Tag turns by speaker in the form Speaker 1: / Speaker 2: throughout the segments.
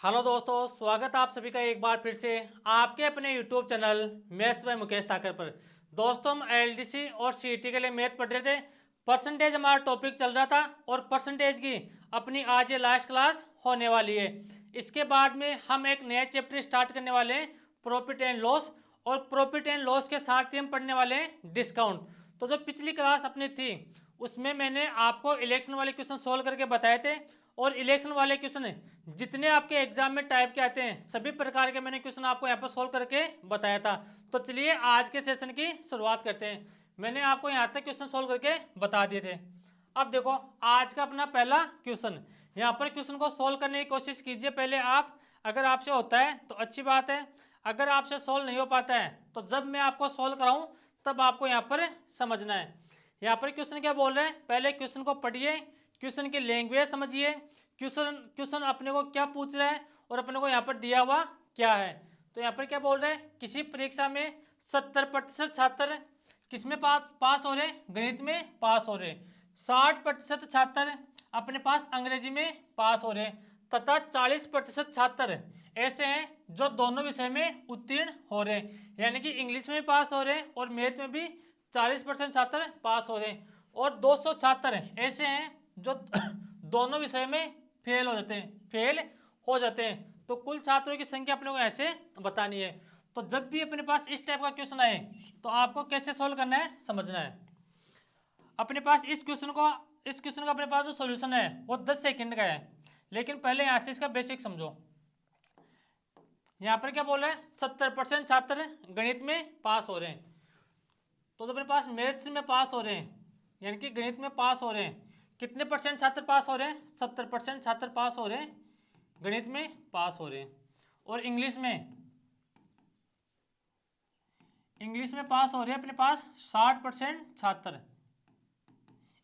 Speaker 1: Hello दोस्तों, स्वागत है आप सभी का एक बार फिर से आपके अपने YouTube channel maths by Mukesh Takar पर। दोस्तों, हम एलडीसी और सीईटी के लिए मैथ पढ़ रहे थे। परसेंटेज हमारा टॉपिक चल रहा था और परसेंटेज की अपनी आज ये लास्ट क्लास होने वाली है। इसके बाद में हम एक नया चैप्टर स्टार्ट करने वाले हैं, प्रॉफिट एंड लॉस। और प्रॉफिट एंड लॉस के साथ ही हम पढ़ने वाले हैं डिस्काउंट। तो जो पिछली क्लास अपनी थी उसमें मैंने आपको इलेक्शन वाले क्वेश्चन सोल्व करके बताए थे। और इलेक्शन वाले क्वेश्चन जितने आपके एग्जाम में टाइप के आते हैं सभी प्रकार के मैंने क्वेश्चन आपको यहाँ पर सोल्व करके बताया था। तो चलिए आज के सेशन की शुरुआत करते हैं। मैंने आपको यहाँ तक क्वेश्चन सोल्व करके बता दिए थे। अब देखो आज का अपना पहला क्वेश्चन। यहाँ पर क्वेश्चन को सोल्व करने की कोशिश कीजिए पहले आप। अगर आपसे होता है तो अच्छी बात है, अगर आपसे सोल्व नहीं हो पाता है तो जब मैं आपको सोल्व कराऊं तब आपको यहाँ पर समझना है। यहाँ पर क्वेश्चन क्या बोल रहे हैं, पहले क्वेश्चन को पढ़िए, क्वेश्चन की लैंग्वेज समझिए, क्वेश्चन क्वेश्चन अपने को क्या पूछ रहा है और अपने को यहाँ पर दिया हुआ क्या है। तो यहाँ पर क्या बोल रहे हैं, किसी परीक्षा में 70% छात्र किसमें पास हो रहे हैं, गणित में पास हो रहे हैं। 60% छात्र अपने पास अंग्रेजी में पास हो रहे हैं तथा 40% छात्र ऐसे हैं जो दोनों विषय में उत्तीर्ण हो रहे हैं, यानी कि इंग्लिश में पास हो रहे हैं और मैथ में भी 40% छात्र पास हो रहे हैं। और 200 छात्र ऐसे हैं जो दोनों विषय में फेल हो जाते हैं। तो कुल छात्रों की संख्या अपने को ऐसे बतानी है। तो जब भी अपने पास इस टाइप का क्वेश्चन आए तो आपको कैसे सोल्व करना है समझना है। अपने पास इस क्वेश्चन का अपने पास जो सॉल्यूशन है वो 10 सेकंड का है, लेकिन पहले यहाँ से इसका बेसिक समझो। यहाँ पर क्या बोल रहा है, 70% छात्र गणित में पास हो रहे हैं। तो अपने पास मैथ्स में पास हो रहे हैं यानी कि गणित में पास हो रहे हैं। कितने परसेंट छात्र पास हो रहे हैं, 70% छात्र पास हो रहे हैं, गणित में पास हो रहे हैं। और इंग्लिश में पास हो रहे हैं अपने पास 60% छात्र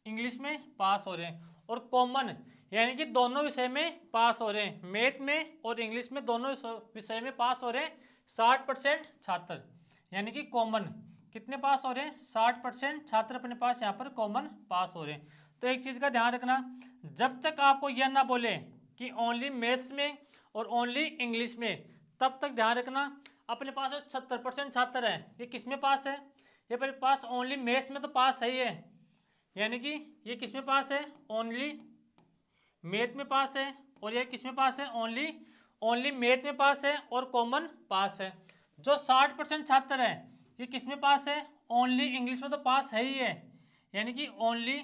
Speaker 1: इंग्लिश में पास हो रहे हैं। और कॉमन यानी कि दोनों विषय में पास हो रहे हैं, मैथ में और इंग्लिश में दोनों विषय में पास हो रहे हैं 60% छात्र, यानी कि कॉमन कितने पास हो रहे हैं, 60% छात्र अपने पास यहाँ पर कॉमन पास हो रहे हैं। तो एक चीज़ का ध्यान रखना, जब तक आपको यह ना बोले कि ओनली मैथ्स में और ओनली इंग्लिश में, तब तक ध्यान रखना अपने पास जो 70% छात्र है ये किस में पास है, ये अपने पास ओनली मैथ्स में तो पास है ही है, यानी कि ये किस में पास है, ओनली मैथ में पास है। और ये किस में पास है, ओनली ओनली मैथ में पास है और कॉमन पास है। जो 60% छात्र है ये किस में पास है, ओनली इंग्लिश में तो पास है ही है, यानी कि ओनली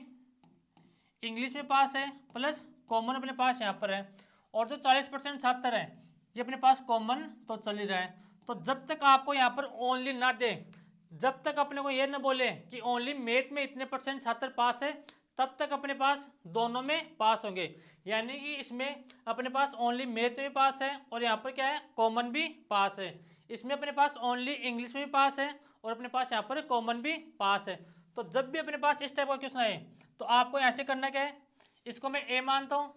Speaker 1: इंग्लिश में पास है प्लस कॉमन अपने पास यहाँ पर है। और जो 40% छात्र है ये अपने पास कॉमन तो चल ही रहा है। तो जब तक आपको यहाँ पर ओनली ना दे, जब तक अपने को ये ना बोले कि ओनली मैथ में इतने परसेंट छात्र पास है, तब तक अपने पास दोनों में पास होंगे, यानी कि इसमें अपने पास ओनली मैथ में पास है और यहाँ पर क्या है, कॉमन भी पास है। इसमें अपने पास ओनली इंग्लिश में भी पास है और अपने पास यहाँ पर कॉमन भी पास है। तो जब भी अपने पास इस टाइप का क्वेश्चन आए तो आपको ऐसे करना क्या है, इसको मैं ए मानता हूँ,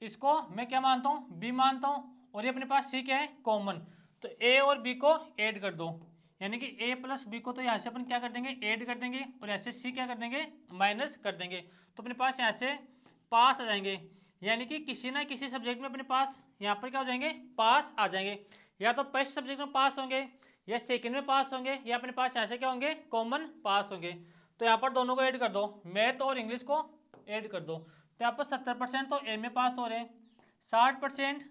Speaker 1: इसको मैं क्या मानता हूँ, बी मानता हूँ, और ये अपने पास सी क्या है, कॉमन। तो ए और बी को ऐड कर दो, यानी कि ए प्लस बी को तो यहाँ से अपन क्या कर देंगे, ऐड कर देंगे, और ऐसे सी क्या कर देंगे, माइनस कर देंगे। तो अपने पास यहाँ से पास आ जाएंगे, यानी कि किसी ना किसी सब्जेक्ट में अपने पास यहाँ पर क्या हो जाएंगे, पास आ जाएंगे। या तो फर्स्ट सब्जेक्ट में पास होंगे या सेकंड में पास होंगे या अपने पास यहाँ से क्या होंगे, कॉमन पास होंगे। तो यहाँ पर दोनों को ऐड कर दो, मैथ और इंग्लिश को ऐड कर दो। तो यहाँ पर 70% तो ए में पास हो रहे हैं, 60%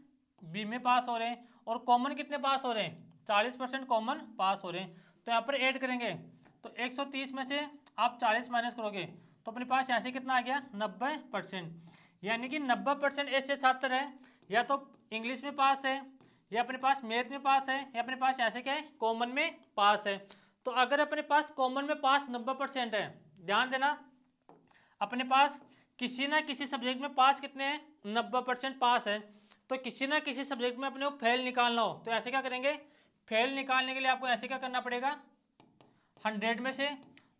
Speaker 1: बी में पास हो रहे हैं, और कॉमन कितने पास हो रहे हैं, 40% कॉमन पास हो रहे हैं। तो यहाँ पर ऐड करेंगे तो 130 में से आप 40 माइनस करोगे तो अपने पास यहाँ से कितना आ गया, 90%। यानी कि 90% ऐसे छात्र हैं या तो इंग्लिश में पास है या अपने पास मैथ में पास है या अपने पास ऐसे क्या है, कॉमन में पास है। तो अगर अपने पास कॉमन में पास 90% है, ध्यान देना अपने पास किसी ना किसी सब्जेक्ट में पास कितने हैं, 90% पास है। तो किसी ना किसी सब्जेक्ट में अपने को फेल निकालना हो तो ऐसे क्या करेंगे, फेल निकालने के लिए आपको ऐसे क्या करना पड़ेगा, 100 में से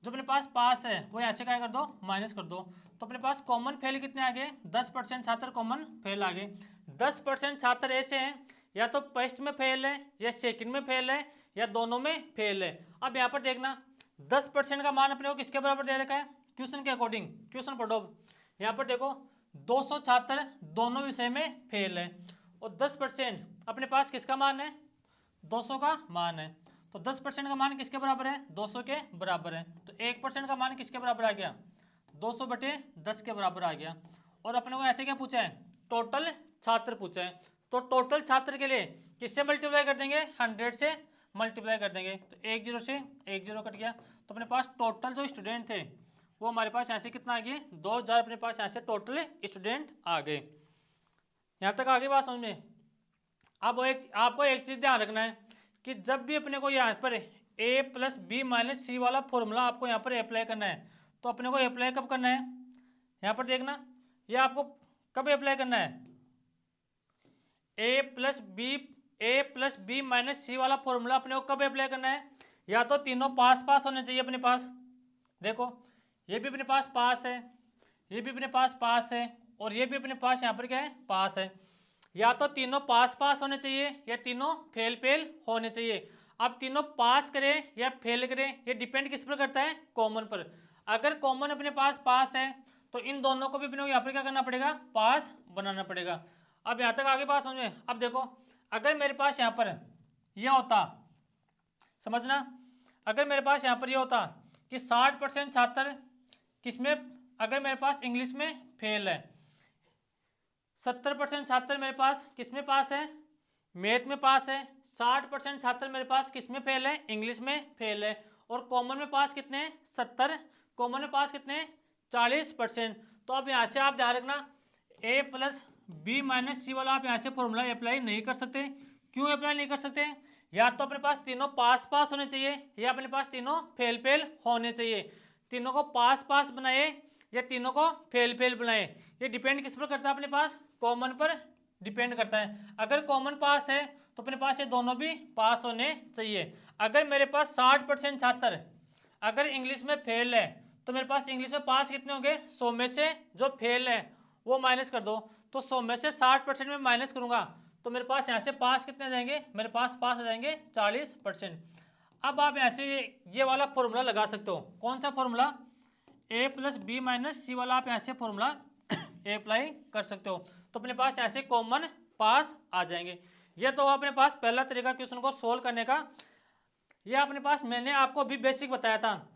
Speaker 1: जो अपने पास पास है वो ऐसे क्या कर दो, माइनस कर दो। तो अपने पास कॉमन फेल कितने आ गए, 10% छात्र कॉमन फेल आ गए। 10% छात्र ऐसे हैं या तो फर्स्ट में फेल है या सेकंड में फेल है या दोनों में फेल है। अब यहाँ पर देखना 10% का मान अपने को किसके बराबर दे रखा है, क्वेश्चन के अकॉर्डिंग क्वेश्चन पढ़ो। यहाँ पर देखो 200 छात्र दोनों विषय में फेल है और 10% अपने पास किसका मान है, 200 का मान है। तो 10% का मान किसके बराबर है, 200 के बराबर है। तो 1% का मान किसके बराबर आ गया, 200/10 के बराबर आ गया। और अपने को ऐसे क्या पूछा है, टोटल छात्र पूछा है। तो टोटल छात्र के लिए किससे मल्टीप्लाई कर देंगे, 100 से मल्टीप्लाई कर देंगे। तो 1 0 से 1 0 कट गया। तो अपने पास टोटल जो स्टूडेंट थे वो हमारे पास ऐसे कितना आ गए, 2000 अपने पास ऐसे टोटल स्टूडेंट आ गए। यहाँ तक आगे बात समझ में। अब आपको एक चीज ध्यान रखना है कि जब भी अपने को यहाँ पर a+b-c वाला फॉर्मूला आपको यहाँ पर अप्लाई करना है, तो अपने को अप्लाई कब करना है, यहाँ पर देखना, ये आपको कब अप्लाई करना है, a+b-c वाला फॉर्मूला अपने को कब अप्लाई करना है, या तो तीनों पास पास होने चाहिए अपने पास। देखो ये भी अपने पास पास है, ये भी अपने पास है, और ये भी अपने पास यहाँ पर क्या है, पास है। या तो तीनों पास पास होने चाहिए या तीनों फेल फेल होने चाहिए। अब तीनों पास करें या फेल करें ये डिपेंड किस पर करता है, कॉमन पर। अगर कॉमन अपने पास पास है तो इन दोनों को भी अपने को यहाँ पर क्या करना पड़ेगा, पास बनाना पड़ेगा। अब यहाँ तक आगे बात समझ में। अब देखो अगर मेरे पास यहाँ पर यह होता, समझना, अगर मेरे पास यहाँ पर यह होता कि 60% छात्र किसमें, अगर मेरे पास इंग्लिश में फेल है, 70% छात्र मेरे पास किसमें पास है, मैथ में पास है, 60% छात्र मेरे पास किसमें फेल है, इंग्लिश में फेल है, और कॉमन में पास कितने हैं, 70, कॉमन में पास कितने हैं, 40%। तो अब यहाँ से आप ध्यान रखना, a+b-c वाला आप यहाँ से फॉर्मूला अप्लाई नहीं कर सकते। क्यों अप्लाई नहीं कर सकते, या तो अपने पास तीनों पास पास होने चाहिए या अपने पास तीनों फेल फेल होने चाहिए। तीनों को पास पास बनाए या तीनों को फेल फेल बनाए, ये डिपेंड किस पर करता है, अपने पास कॉमन पर डिपेंड करता है। अगर कॉमन पास है तो अपने पास ये दोनों भी पास होने चाहिए। अगर मेरे पास 60% छात्र अगर इंग्लिश में फेल है तो मेरे पास इंग्लिश में पास कितने होंगे, 100 में से जो फेल है वो माइनस कर दो। तो 100 में से 60% में माइनस करूंगा तो मेरे पास यहाँ से पास कितने आ जाएंगे, मेरे पास पास आ जाएंगे 40%। अब आप ऐसे ये वाला फॉर्मूला लगा सकते हो। कौन सा फॉर्मूला, a+b-c वाला आप ऐसे फॉर्मूला अप्लाई कर सकते हो। तो अपने पास ऐसे कॉमन पास आ जाएंगे। ये तो अपने पास पहला तरीका क्वेश्चन को सोल्व करने का। ये अपने पास मैंने आपको अभी बेसिक बताया था।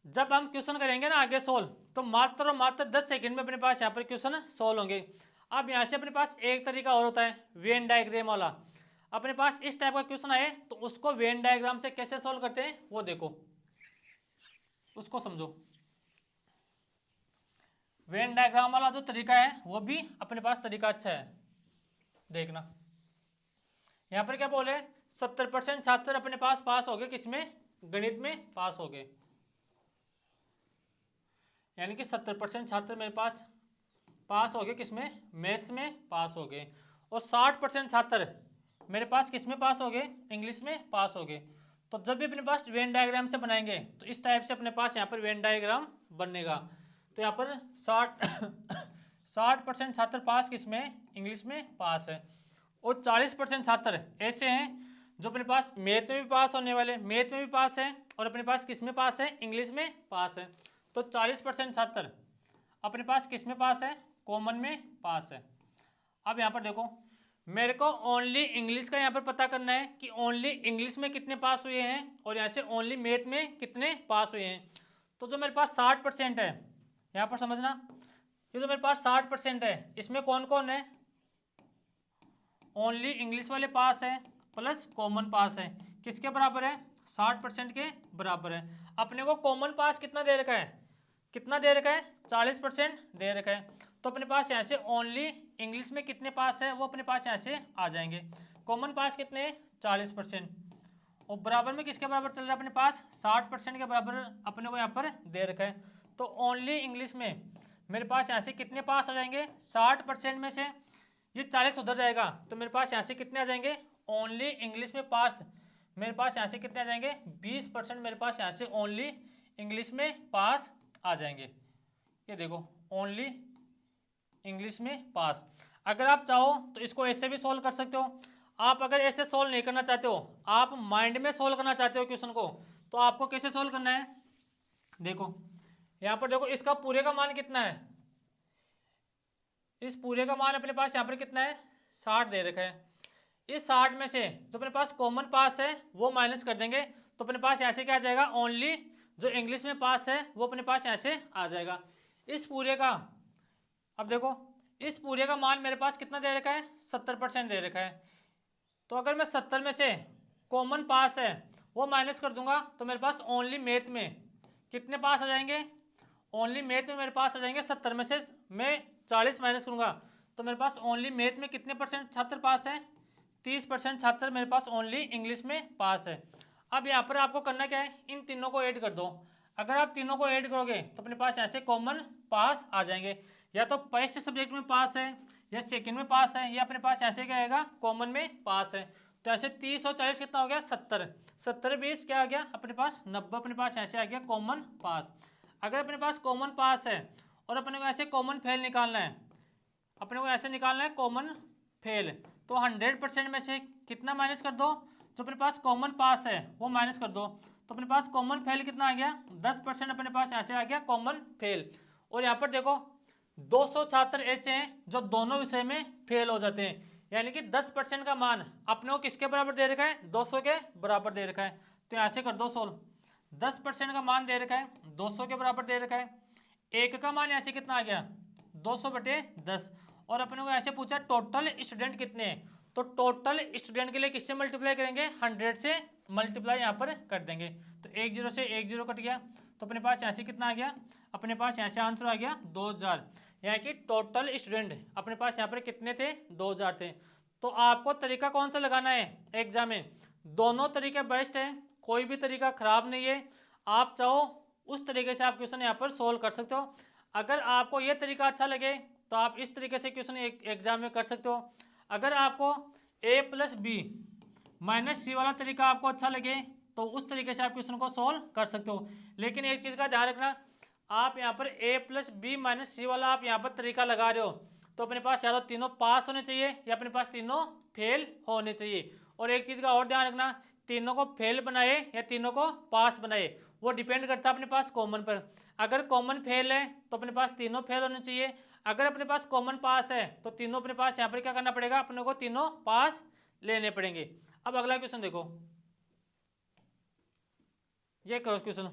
Speaker 1: जब हम क्वेश्चन करेंगे ना आगे सोल्व, तो मात्र और मात्र 10 सेकंड में अपने पास यहाँ पर क्वेश्चन सोल्व होंगे। अब यहाँ से अपने पास एक तरीका और होता है, वेन डायग्राम वाला। अपने पास इस टाइप का क्वेश्चन आए तो उसको वेन डायग्राम से कैसे सोल्व करते हैं वो देखो, उसको समझो। वेन डायग्राम वाला जो तरीका है वो भी अपने पास तरीका अच्छा है, देखना। यहाँ पर क्या बोले, 70% छात्र अपने पास हो गए, किसमें, गणित में पास हो गए। यानी कि 70% छात्र मेरे पास हो गए, किसमें, मैथ्स में पास हो गए। और 60% छात्र मेरे पास किसमें पास हो गए, इंग्लिश में पास हो गए। तो जब भी अपने पास वेन डायग्राम से बनाएंगे तो इस टाइप से अपने पास यहाँ पर वेन डायग्राम बनेगा। तो यहाँ पर 60% छात्र पास किसमें, इंग्लिश में पास है, और 40% छात्र ऐसे हैं जो अपने पास मैथ में भी पास होने वाले, मैथ में भी पास है, और अपने पास किसमें पास है, इंग्लिश में पास है। तो 40% छात्र अपने पास किसमें पास है, कॉमन में पास है। अब यहाँ पर देखो, मेरे को ओनली इंग्लिश का यहाँ पर पता करना है कि ओनली इंग्लिश में कितने पास हुए हैं, और यहाँ से ओनली मैथ में कितने पास हुए हैं। तो जो मेरे पास 60% है, यहाँ पर समझना, ये जो मेरे पास 60% है इसमें कौन कौन है, ओनली इंग्लिश वाले पास है प्लस कॉमन पास है, किसके बराबर है, 60% के बराबर है। अपने को कॉमन पास कितना दे रखा है, कितना दे रखा है, 40% दे रखा है। तो अपने पास यहाँ से ओनली इंग्लिश में कितने पास है वो अपने पास यहाँ से आ जाएंगे। कॉमन पास कितने हैं, 40%, और बराबर में किसके बराबर चल रहा है, अपने पास 60% के बराबर अपने को यहाँ पर दे रखा है। तो ओनली इंग्लिश में मेरे पास यहाँ से कितने पास आ जाएंगे, 60% में से ये 40 उधर जाएगा तो मेरे पास यहाँ से कितने आ जाएंगे, ओनली इंग्लिश में पास मेरे पास यहाँ से कितने आ जाएंगे, 20% मेरे पास यहाँ से ओनली इंग्लिश में पास आ जाएंगे। ये देखो ओनली इंग्लिश में पास। अगर आप चाहो तो इसको ऐसे भी सोल्व कर सकते हो। आप अगर ऐसे सोल्व नहीं करना चाहते हो, आप माइंड में सोल्व करना चाहते हो क्वेश्चन को, तो आपको कैसे सोल्व करना है, देखो यहाँ पर देखो, इसका पूरे का मान कितना है, इस पूरे का मान अपने पास यहाँ पर कितना है, 60 दे रखा है। इस 60 में से जो अपने पास कॉमन पास है वो माइनस कर देंगे, तो अपने पास ऐसे क्या आ जाएगा, ओनली जो इंग्लिश में पास है वो अपने पास ऐसे आ जाएगा। इस पूरे का, अब देखो इस पूरे का मान मेरे पास कितना दे रखा है, 70% दे रखा है। तो अगर मैं 70 में से कॉमन पास है वो माइनस कर दूंगा तो मेरे पास ओनली मैथ में कितने पास आ जाएंगे, ओनली मैथ में मेरे पास आ जाएंगे 70 में से मैं 40 माइनस करूंगा तो मेरे पास ओनली मैथ में कितने परसेंट छात्र पास है, 30% छात्र मेरे पास ओनली इंग्लिश में पास है। अब यहाँ पर आपको करना क्या है, इन तीनों को ऐड कर दो। अगर आप तीनों को ऐड करोगे तो अपने पास ऐसे कॉमन पास आ जाएंगे, या तो फर्स्ट सब्जेक्ट में पास है या सेकंड में पास है, या अपने पास ऐसे क्या आएगा, कॉमन में पास है। तो ऐसे 30 और 40 कितना हो गया, 70, 70 20 क्या आ गया अपने पास 90, अपने पास ऐसे आ गया कॉमन पास। अगर अपने पास कॉमन पास है और अपने को ऐसे कॉमन फेल निकालना है, अपने को ऐसे निकालना है कॉमन फेल, तो 100% में से कितना माइनस कर दो, जो अपने पास कॉमन पास है वो माइनस कर दो, तो अपने पास कॉमन फेल कितना आ गया, 10% अपने पास ऐसे आ गया कॉमन फेल। और यहाँ पर देखो 200 छात्र ऐसे हैं जो दोनों विषय में फेल हो जाते हैं, यानी कि 10% का मान अपने को किसके बराबर दे रखा है, 200 के बराबर दे रखा है। तो यहाँ से कर दो सोल्व, 10% का मान दे रखा है 200 के बराबर दे रखा है, एक का मान ऐसे कितना आ गया 200/10, और अपने को ऐसे पूछा टोटल स्टूडेंट कितने हैं, तो टोटल स्टूडेंट के लिए किससे मल्टीप्लाई करेंगे, 100 से मल्टीप्लाई यहाँ पर कर देंगे। तो 1 0 से 1 0 कट गया, तो अपने पास ऐसे कितना आ गया, अपने पास ऐसे आंसर आ गया 2000, यानी कि टोटल स्टूडेंट अपने पास यहाँ पर कितने थे, 2000 थे। तो आपको तरीका कौन सा लगाना है एग्जाम में, दोनों तरीके बेस्ट हैं, कोई भी तरीका खराब नहीं है। आप चाहो उस तरीके से आप क्वेश्चन यहाँ पर सोल्व कर सकते हो। अगर आपको ये तरीका अच्छा लगे तो आप इस तरीके से क्वेश्चन एग्जाम में कर सकते हो। अगर आपको a+b-c वाला तरीका आपको अच्छा लगे तो उस तरीके से आप क्वेश्चन को सोल्व कर सकते हो। लेकिन एक चीज़ का ध्यान रखना, आप यहाँ पर a+b-c वाला आप यहाँ पर तरीका लगा रहे हो तो अपने पास या तो तीनों पास होने चाहिए या अपने पास तीनों फेल होने चाहिए। और एक चीज़ का और ध्यान रखना, तीनों को फेल बनाए या तीनों को पास बनाए वो डिपेंड करता है अपने पास कॉमन पर। अगर कॉमन फेल है तो अपने पास तीनों फेल होने चाहिए, अगर अपने पास कॉमन पास है तो तीनों अपने पास यहाँ पर क्या करना पड़ेगा, अपने को तीनों पास लेने पड़ेंगे। अब अगला क्वेश्चन देखो, ये क्रॉस क्वेश्चन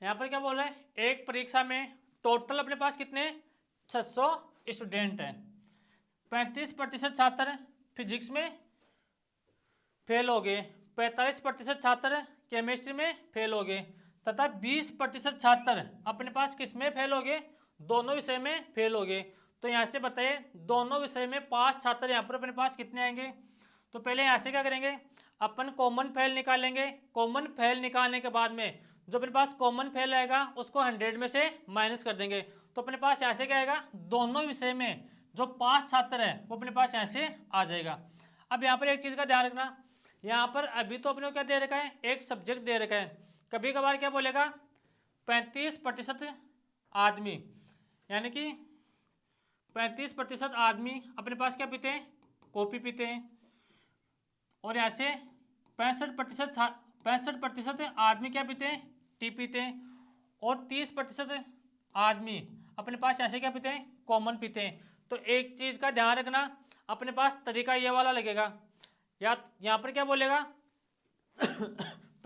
Speaker 1: यहाँ पर क्या बोल रहा है, एक परीक्षा में टोटल अपने पास कितने 600 स्टूडेंट हैं, 35% छात्र फिजिक्स में फेल हो गए, 45% छात्र केमिस्ट्री में फेल हो गए तथा 20% छात्र अपने पास किस में फेल हो गए, दोनों विषय में फेल हो गए। तो यहाँ से बताइए दोनों विषय में 5 छात्र यहाँ पर अपने पास कितने आएंगे। तो पहले यहाँ से क्या करेंगे, अपन कॉमन फेल निकालेंगे, कॉमन फेल निकालने के बाद में जो अपने पास कॉमन फेल आएगा उसको 100 में से माइनस कर देंगे, तो अपने पास ऐसे क्या आएगा, दोनों विषय में जो 5 छात्र है वो अपने पास ऐसे आ जाएगा। अब यहाँ पर एक चीज़ का ध्यान रखना, यहाँ पर अभी तो अपने को क्या दे रखा है, एक सब्जेक्ट दे रखा है, कभी कभार क्या बोलेगा 35% आदमी, यानी कि 35% आदमी अपने पास क्या पीते हैं, कॉफी पीते हैं, और ऐसे 65% आदमी क्या पीते हैं, टी पीते हैं, और 30% आदमी अपने पास ऐसे क्या पीते हैं, कॉमन पीते हैं। तो एक चीज़ का ध्यान रखना, अपने पास तरीका ये वाला लगेगा, या यहाँ पर क्या बोलेगा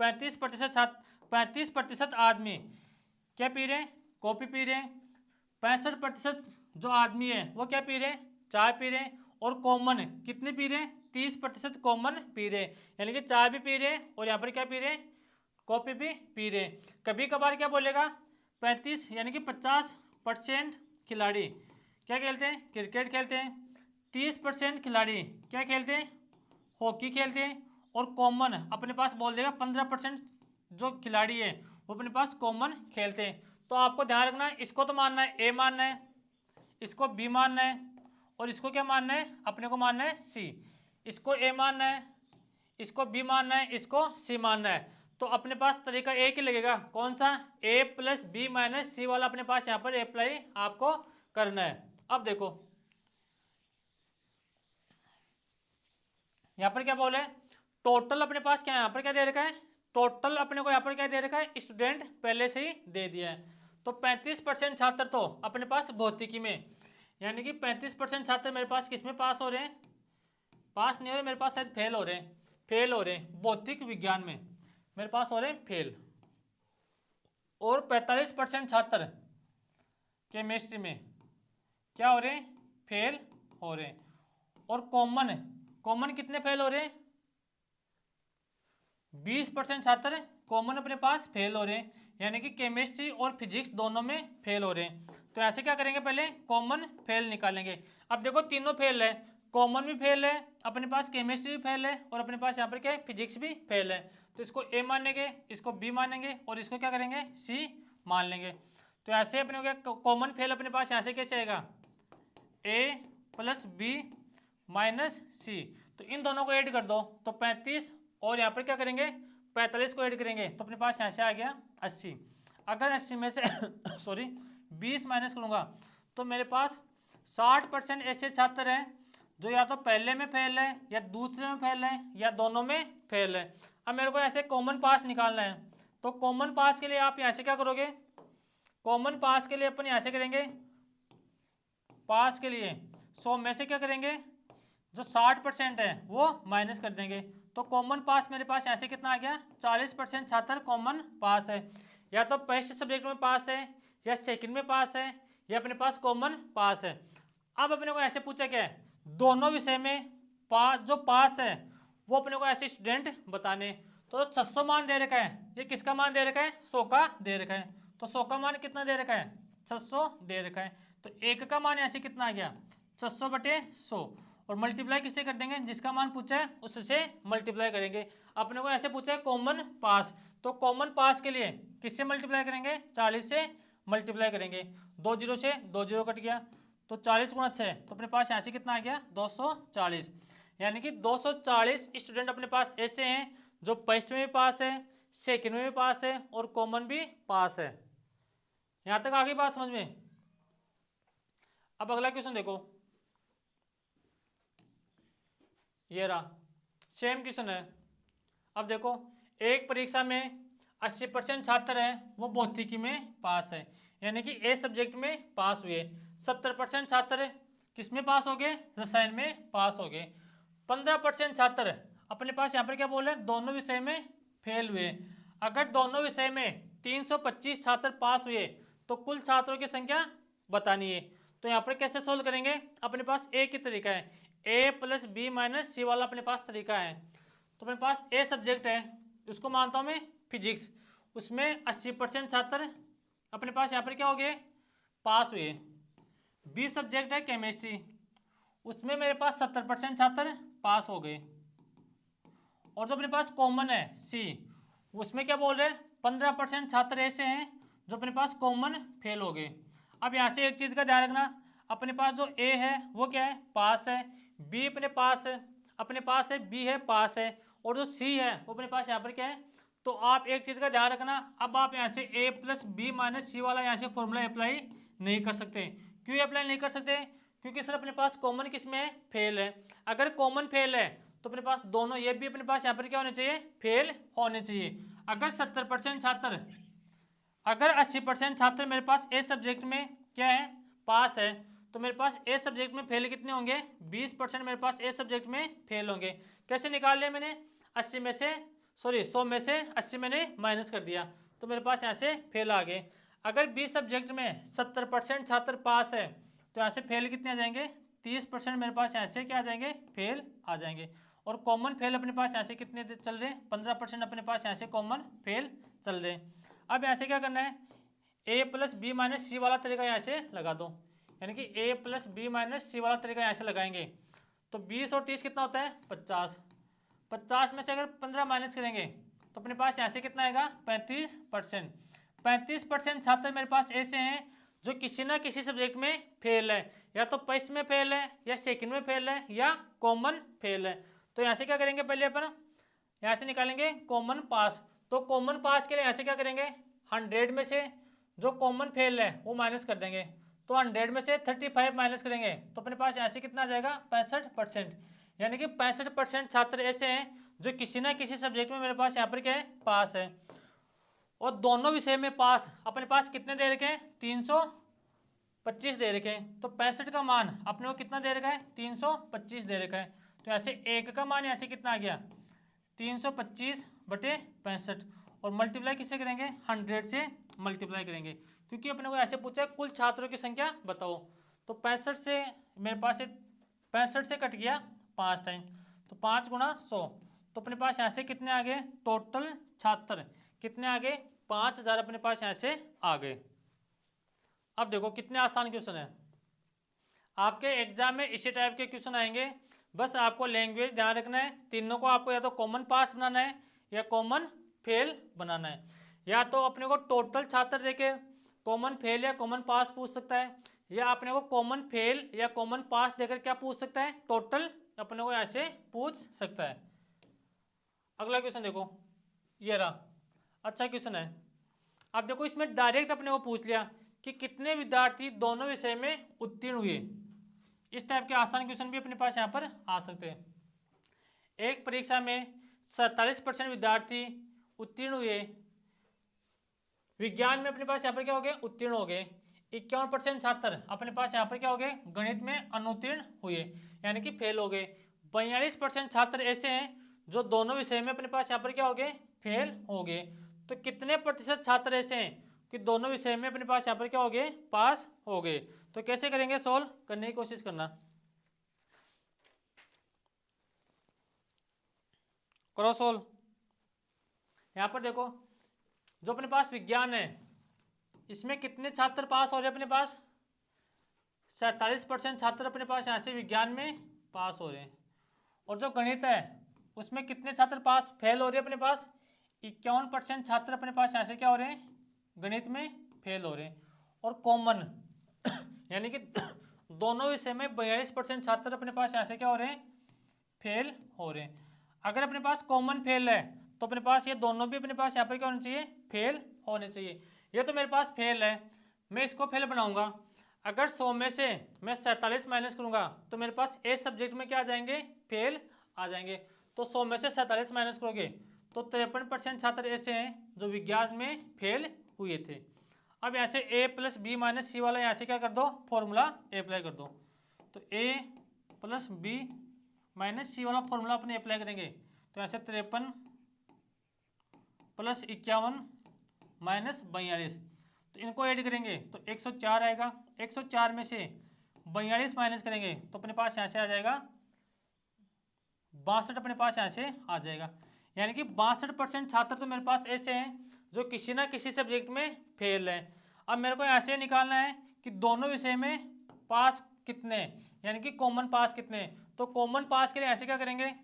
Speaker 1: 35% आदमी क्या पी रहे हैं, कॉफ़ी पी रहे हैं, 65% जो आदमी है वो क्या पी रहे हैं, चाय पी रहे हैं, और कॉमन कितने पी रहे हैं, 30% कॉमन पी रहे हैं, यानी कि चाय भी पी रहे हैं और यहाँ पर क्या पी रहे हैं, कॉफ़ी भी पी रहे हैं। कभी कभार क्या बोलेगा 35 यानी कि 50% खिलाड़ी क्या खेलते हैं, क्रिकेट खेलते हैं, 30% खिलाड़ी क्या खेलते हैं, हॉकी खेलते हैं, और कॉमन अपने पास बोल देगा 15% जो खिलाड़ी है वो अपने पास कॉमन खेलते हैं। तो आपको ध्यान रखना है, इसको तो मानना है ए मानना है, इसको बी मानना है, और इसको क्या मानना है, अपने को मानना है सी। इसको ए मानना है, इसको बी मानना है, इसको सी मानना है। तो अपने पास तरीका एक ही लगेगा, कौन सा, a+b-c वाला अपने पास यहाँ पर अप्लाई आपको करना है। अब देखो यहाँ पर क्या बोले, टोटल अपने पास क्या है, यहाँ पर क्या दे रखा है, टोटल अपने को यहाँ पर क्या दे रखा है, स्टूडेंट पहले से ही दे दिया है। तो 35% छात्र तो अपने पास भौतिकी में, यानी कि 35% छात्र मेरे पास किस में पास हो रहे हैं, पास नहीं हो रहे, मेरे पास शायद फेल हो रहे हैं, फेल हो रहे हैं भौतिक विज्ञान में मेरे पास हो रहे हैं फेल, और 45% छात्र केमिस्ट्री में क्या हो रहे हैं, फेल हो रहे हैं। और कॉमन, कॉमन कितने फेल हो रहे हैं, 20% छात्र कॉमन अपने पास फेल हो रहे हैं, यानी कि केमिस्ट्री और फिजिक्स दोनों में फेल हो रहे हैं। तो ऐसे क्या करेंगे, पहले कॉमन फेल निकालेंगे। अब देखो तीनों फेल है, कॉमन भी फेल है, अपने पास केमिस्ट्री भी फेल है, और अपने पास यहाँ पर क्या है, फिजिक्स भी फेल है। तो इसको ए मानेंगे, इसको बी मानेंगे, और इसको क्या करेंगे, सी मान लेंगे। तो ऐसे अपने क्या कॉमन फेल अपने पास यहाँ से कैसे आएगा, ए प्लस बी माइनस सी। तो इन दोनों को ऐड कर दो तो 35, और यहाँ पर क्या करेंगे 45 को ऐड करेंगे तो अपने पास यहाँ से आ गया 80। अगर 80 में से सॉरी 20 माइनस करूँगा तो मेरे पास 60% ऐसे छात्र हैं जो या तो पहले में फेल है, या दूसरे में फेल है, या दोनों में फेल है। अब मेरे को ऐसे कॉमन पास निकालना है, तो कॉमन पास के लिए आप यहाँ से क्या करोगे, कॉमन पास के लिए अपन यहाँ से करेंगे, पास के लिए 100 में से क्या करेंगे, जो 60% है वो माइनस कर देंगे। तो कॉमन पास मेरे पास ऐसे कितना आ गया, 40% छात्र कॉमन पास है, या तो फर्स्ट सब्जेक्ट में पास है, या सेकंड में पास है, या अपने पास कॉमन पास है। अब अपने को ऐसे पूछा क्या है, दोनों विषय में जो पास है वो अपने को ऐसे स्टूडेंट बताने। तो 600 मान दे रखा है, ये किसका मान दे रखा है, 100 का दे रखा है। तो 100 का मान कितना दे रखा है, 600 दे रखा है। तो एक का मान ऐसे कितना आ गया, 600/100, और मल्टीप्लाई किससे कर देंगे, जिसका मान पूछा है उससे मल्टीप्लाई करेंगे। अपने को ऐसे पूछा है कॉमन पास, तो कॉमन पास के लिए किससे मल्टीप्लाई करेंगे, 40 से मल्टीप्लाई करेंगे। 2 जीरो से 2 जीरो कट गया, तो 40 गुणा 6, तो अपने पास ऐसे कितना आ गया 240। यानी कि 240 स्टूडेंट अपने पास ऐसे हैं जो फर्स्ट में भी पास है, सेकंड में भी पास है, और कॉमन भी पास है। यहां तक आ गई बात समझ में। अब अगला क्वेश्चन देखो, ये रहा सेम क्वेश्चन है। अब देखो एक परीक्षा में 80% छात्र हैं वो भौतिकी में पास है, यानी कि ए सब्जेक्ट में पास हुए। 70% छात्र किस में पास हो गए, रसायन में पास हो गए। 15% छात्र अपने पास यहाँ पर क्या बोल रहे हैं, दोनों विषय में फेल हुए। अगर दोनों विषय में 325 छात्र पास हुए तो कुल छात्रों की संख्या बतानी है। तो यहाँ पर कैसे सोल्व करेंगे, अपने पास एक ही तरीका है, ए प्लस बी माइनस सी वाला अपने पास तरीका है। तो अपने पास ए सब्जेक्ट है, उसको मानता हूँ मैं फिजिक्स, उसमें 80% छात्र अपने पास यहाँ पर क्या हो गए, पास हुए। बी सब्जेक्ट है केमिस्ट्री, उसमें मेरे पास 70% छात्र पास हो गए। और जो अपने पास कॉमन है सी, उसमें क्या बोल रहे हैं 15% छात्र ऐसे हैं जो अपने पास कॉमन फेल हो गए। अब यहाँ से एक चीज़ का ध्यान रखना, अपने पास जो ए है वो क्या है, पास है, बी अपने पास है, अपने पास है, बी है पास है, और जो सी है वो अपने पास यहाँ पर क्या है। तो आप एक चीज़ का ध्यान रखना, अब आप यहाँ से ए प्लस बी माइनस सी वाला यहाँ से फॉर्मूला अप्लाई नहीं कर सकते। क्यों अप्लाई नहीं कर सकते, क्योंकि सर अपने पास कॉमन किस में है, फेल है। अगर कॉमन फेल है तो अपने पास दोनों ये भी अपने पास यहाँ पर क्या होने चाहिए, फेल होने चाहिए। अगर 70% छात्र, अगर 80% छात्र मेरे पास ए सब्जेक्ट में क्या है, पास है, तो मेरे पास ए सब्जेक्ट में फेल कितने होंगे, 20% मेरे पास ए सब्जेक्ट में फेल होंगे। कैसे निकाल लिया मैंने, 80 में से 100 में से 80 मैंने माइनस कर दिया, तो मेरे पास यहाँ से फेल आ गए। अगर बी सब्जेक्ट में 70% छात्र पास है तो यहाँ से फेल कितने आ जाएंगे, 30% मेरे पास यहाँ से क्या आ जाएंगे, फेल आ जाएंगे। और कॉमन फेल अपने पास यहाँ से कितने चल रहे हैं, 15% अपने पास यहाँ से कॉमन फेल चल रहे हैं। अब यहाँ से क्या करना है, ए प्लस बी माइनस सी वाला तरीका यहाँ से लगा दो, यानी कि ए प्लस बी माइनस सी वाला तरीका यहाँ से लगाएंगे। तो 20 और 30 कितना होता है, 50। 50 में से अगर 15 माइनस करेंगे तो अपने पास यहाँ से कितना आएगा, 35%। 35% छात्र मेरे पास ऐसे हैं जो किसी ना किसी सब्जेक्ट में फेल है, या तो फर्स्ट में फेल है, या सेकंड में फेल है, या कॉमन फेल है। तो यहाँ से क्या करेंगे, पहले अपन यहाँ से निकालेंगे कॉमन पास। तो कॉमन पास के लिए यहाँ से क्या करेंगे, 100 में से जो कॉमन फेल है वो माइनस कर देंगे। तो 100 में से 35 माइनस करेंगे तो अपने पास यहाँ से कितना आ जाएगा, 65%। यानी कि 65% छात्र ऐसे हैं जो किसी ना किसी सब्जेक्ट में मेरे पास यहाँ पर क्या है, पास है। और दोनों विषय में पास अपने पास कितने दे रखे हैं, 25 दे रखे हैं, तो 65 का मान अपने को कितना दे रखा है, 325 दे रखा है। तो ऐसे एक का मान ऐसे कितना आ गया, 325/65, और मल्टीप्लाई किससे करेंगे, 100 से मल्टीप्लाई करेंगे, क्योंकि अपने को ऐसे पूछा है कुल छात्रों की संख्या बताओ। तो 65 से मेरे पास 65 से कट गया 5 टाइम, तो 5 गुणा 100, तो अपने पास ऐसे कितने आ गए, टोटल छात्र कितने आ गए, 5000 अपने पास ऐसे आ गए। अब देखो कितने आसान क्वेश्चन है, आपके एग्जाम में इसी टाइप के क्वेश्चन आएंगे। बस आपको लैंग्वेज ध्यान रखना है, तीनों को आपको या तो कॉमन पास बनाना है या कॉमन फेल बनाना है। या तो अपने को टोटल छात्र देके कॉमन फेल या कॉमन पास पूछ सकता है, या अपने को कॉमन फेल या कॉमन पास देकर क्या पूछ सकता है, टोटल अपने को ऐसे पूछ सकता है। अगला क्वेश्चन देखो, ये रहा, अच्छा क्वेश्चन है। अब देखो इसमें डायरेक्ट अपने को पूछ लिया कि कितने विद्यार्थी दोनों विषय में उत्तीर्ण हुए। इस टाइप के आसान क्वेश्चन भी अपने पास यहाँ पर आ सकते हैं। एक परीक्षा में 47% विद्यार्थी उत्तीर्ण हुए, विज्ञान में अपने पास यहाँ पर क्या हो गए, उत्तीर्ण हो गए। 51% छात्र अपने पास यहाँ पर क्या हो गए, गणित में अनुत्तीर्ण हुए, यानी कि फेल हो गए। 42% छात्र ऐसे हैं जो दोनों विषय में अपने पास यहाँ पर क्या हो गए, फेल हो गए। तो कितने प्रतिशत छात्र ऐसे हैं कि दोनों विषय में अपने पास यहाँ पर क्या हो गए, पास हो गए। तो कैसे करेंगे, सॉल्व करने की कोशिश करना, करो सॉल्व। यहाँ पर देखो जो अपने पास विज्ञान है इसमें कितने छात्र पास हो रहे हैं, अपने पास 47% छात्र अपने पास यहाँ से विज्ञान में पास हो रहे हैं। और जो गणित है उसमें कितने छात्र पास फेल हो रहे हैं, अपने पास 51% छात्र अपने पास यहाँ से क्या हो रहे हैं, गणित में फेल हो रहे हैं। और कॉमन यानी कि दोनों विषय में 42% छात्र अपने पास यहाँ से क्या हो रहे हैं, फेल हो रहे हैं। अगर अपने पास कॉमन फेल है तो अपने पास ये दोनों भी अपने पास यहाँ पर क्या होना चाहिए, फेल होने चाहिए। ये तो मेरे पास फेल है, मैं इसको फेल बनाऊंगा। अगर 100 में से मैं 47 माइनस करूंगा तो मेरे पास ए सब्जेक्ट में क्या आ जाएंगे, फेल आ जाएंगे। तो 100 में से 47 माइनस करोगे तो 53% छात्र ऐसे हैं जो विज्ञान में फेल हुए थे। अब ऐसे a प्लस बी माइनस सी वाला यहाँ से क्या कर दो, फॉर्मूला अप्लाई कर दो। तो a प्लस बी माइनस सी वाला फॉर्मूला अपने अप्लाई करेंगे, तो ऐसे 53 प्लस 51 माइनस 42, तो इनको ऐड करेंगे तो 104 आएगा। 104 में से 42 माइनस करेंगे तो अपने पास यहाँ से आ जाएगा 62, अपने पास यहाँ से आ जाएगा। यानी कि 62% छात्र तो मेरे पास ऐसे हैं जो किसी ना किसी सब्जेक्ट में फेल है। अब मेरे को ऐसे निकालना है कि दोनों विषय में पास कितने, यानी कि कॉमन पास कितने। तो कॉमन पास के लिए ऐसे क्या करेंगे,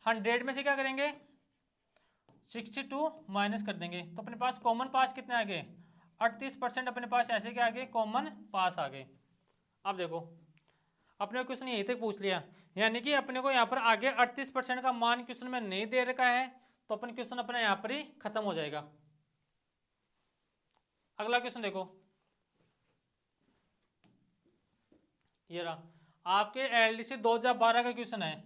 Speaker 1: 100 में से क्या करेंगे, 62 माइनस कर देंगे, तो अपने पास कॉमन पास कितने आ गए, 38% अपने पास ऐसे क्या आ गए, कॉमन पास आ गए। अब देखो अपने क्वेश्चन यहीं तक पूछ लिया, यानी कि अपने को यहाँ पर आगे 38% का मान क्वेश्चन में नहीं दे रखा है, तो अपन क्वेश्चन अपना यहाँ पर ही खत्म हो जाएगा। अगला क्वेश्चन देखो, ये रहा, आपके एलडीसी 2012 का क्वेश्चन है।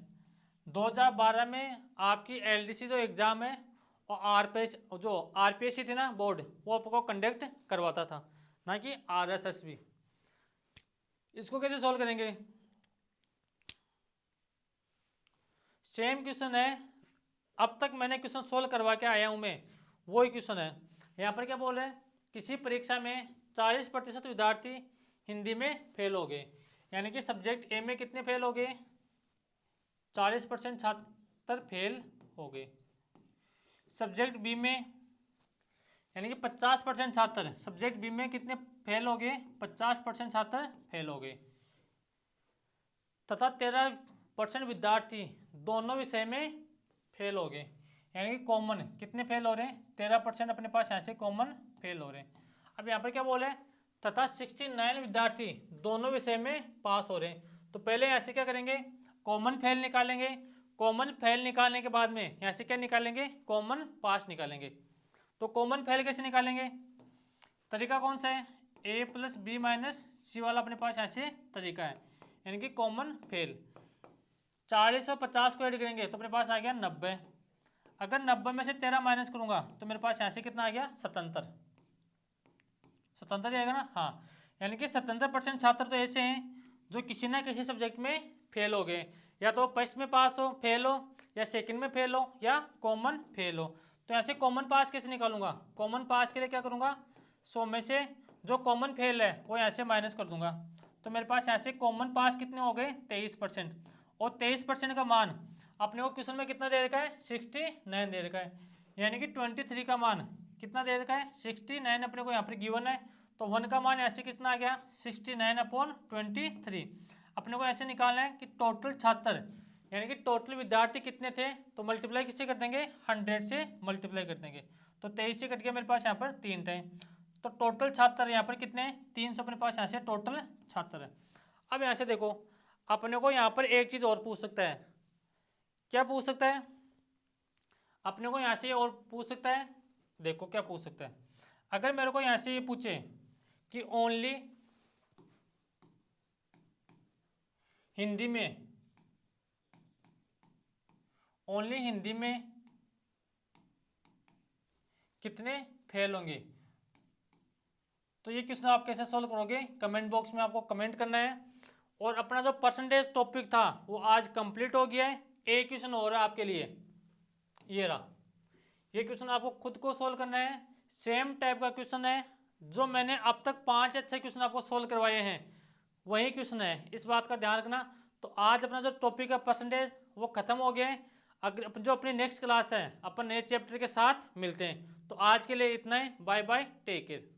Speaker 1: 2012 में आपकी एलडीसी जो एग्जाम है और आरपीएससी थी ना बोर्ड, वो आपको कंडक्ट करवाता था, ना कि आरएसएसबी। इसको कैसे सॉल्व करेंगे, सेम क्वेश्चन है, अब तक मैंने क्वेश्चन सोल्व करवा के आया हूं मैं, वही क्वेश्चन है। यहाँ पर क्या बोल रहे हैं, किसी परीक्षा में 40% विद्यार्थी हिंदी में फेल हो गए, यानी कि सब्जेक्ट ए में कितने फेल हो गए, 40% छात्र फेल हो गए। सब्जेक्ट बी में यानी कि 50% छात्र, सब्जेक्ट बी में कितने फेल हो गए, 50% छात्र फेल हो गए। तथा 13% विद्यार्थी दोनों विषय में फेल हो गए, यानी कि कॉमन कितने फेल हो रहे हैं, 13% अपने पास ऐसे कॉमन फेल हो रहे हैं। अब यहाँ पर क्या बोले, तथा 69 विद्यार्थी दोनों विषय में पास हो रहे हैं। तो पहले ऐसे क्या करेंगे, कॉमन फेल निकालेंगे, कॉमन फेल निकालने के बाद में यहाँ से क्या निकालेंगे, कॉमन पास निकालेंगे। तो कॉमन फेल कैसे निकालेंगे, तरीका कौन सा है, a प्लस बी माइनस सी वाला अपने पास ऐसे तरीका है, यानी कि कॉमन फेल। 40 और 50 को ऐड करेंगे तो अपने पास आ गया 90। अगर 90 में से 13 माइनस करूंगा तो मेरे पास यहाँ से कितना आ गया, 77 ही आएगा ना, हाँ। यानी कि 77% छात्र तो ऐसे हैं जो किसी ना किसी सब्जेक्ट में फेल हो गए, या तो फर्स्ट में पास हो फेल हो, या सेकंड में फेल हो, या कॉमन फेल हो। तो यहाँ से कॉमन पास कैसे निकालूंगा? कॉमन पास के लिए क्या करूँगा, 100 में से जो कॉमन फेल है वो यहाँ से माइनस कर दूंगा। तो मेरे पास यहाँ से कॉमन पास कितने हो गए, 23%। और 23% का मान अपने को क्वेश्चन में कितना दे रखा है, 69 दे रखा है। यानी कि 23 का मान कितना दे रखा है, 69 अपने को यहाँ पर गिवन है। तो 1 का मान ऐसे कितना आ गया, 69/23। अपने को ऐसे निकालना है कि टोटल छात्र यानी कि टोटल विद्यार्थी कितने थे, तो मल्टीप्लाई किससे कर देंगे, 100 से मल्टीप्लाई कर देंगे। तो 23 से कट गया मेरे पास यहाँ पर 3 टाइम। तो टोटल छात्र यहाँ पर कितने हैं, 300 अपने पास यहाँ से टोटल छात्र है। अब यहाँ से देखो, अपने को यहाँ पर एक चीज़ और पूछ सकता है। क्या पूछ सकता है? अपने को यहाँ से और पूछ सकता है। देखो क्या पूछ सकता है, अगर मेरे को यहाँ से ये पूछे कि ओनली हिंदी में, ओनली हिंदी में कितने फेल होंगे, तो ये क्वेश्चन आप कैसे सोल्व करोगे, कमेंट बॉक्स में आपको कमेंट करना है। और अपना जो परसेंटेज टॉपिक था वो आज कंप्लीट हो गया है। एक क्वेश्चन हो रहा है आपके लिए, ये रहा। ये क्वेश्चन आपको खुद को सोल्व करना है। सेम टाइप का क्वेश्चन है, जो मैंने अब तक 5 अच्छे क्वेश्चन आपको सोल्व करवाए हैं वही क्वेश्चन है, इस बात का ध्यान रखना। तो आज अपना जो टॉपिक है परसेंटेज वो खत्म हो गया है। अगर जो अपनी नेक्स्ट क्लास है अपन नए चैप्टर के साथ मिलते हैं। तो आज के लिए इतना ही, बाय बाय, टेक केयर।